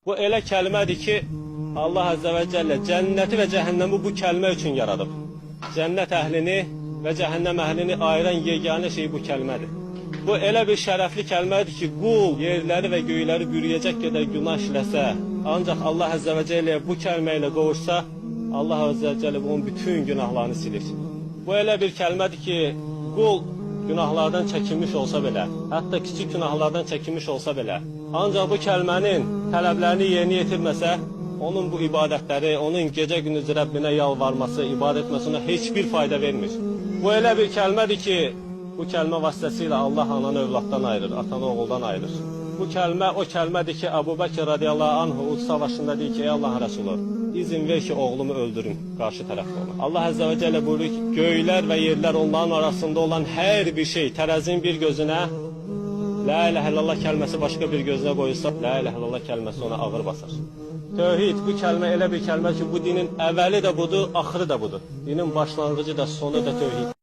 Bu elə kəlmədir ki, Allah Azze ve Celle cənnəti və cəhənnəmi bu kəlmə üçün yaradıb. Cənnət əhlini və cəhənnəm əhlini ayıran yeganə şey bu kəlmədir. Bu elə bir şərəfli kəlmədir ki, qul yerləri və göyləri bürüyəcək qədər günah işləsə, ancaq Allah Azze ve Celle bu kəlmə ilə qovuşsa, Allah Azze ve Celle onun bütün günahlarını silir. Bu elə bir kəlmədir ki, qul günahlardan çəkinmiş olsa belə, hətta kiçik günahlardan çəkinmiş olsa belə, ancaq bu kəlmənin tələblərini yerinə yetirməsə, onun bu ibadətləri, onun gecə gündüz Rəbbinə yalvarması, ibadət etməsi ona heç bir fayda vermir. Bu elə bir kəlmədir ki, bu kəlmə vasitəsilə Allah ananı övladdan ayırır, atanı oğuldan ayırır. Bu kəlmə o kəlmədir ki, Əbu Bəkir radiyallahu anh Uhud savaşında deyir ki, ey Allahın Rəsulü, izin ver ki, oğlumu öldürün qarşı tərəfdə olan. Allah Azze ve Celle buyurur ki, göylər və yerlər onların arasında olan hər bir şey tərəzin bir gözünə, La ilahe illallah kəlməsi başqa bir gözünə qoyulsa, La ilahe illallah kəlməsi ona ağır basar. Tövhid, bu kəlmə elə bir kəlmə ki, bu dinin əvvəli də budur, axırı da budur. Dinin başlanğıcı da, sonu da tövhid.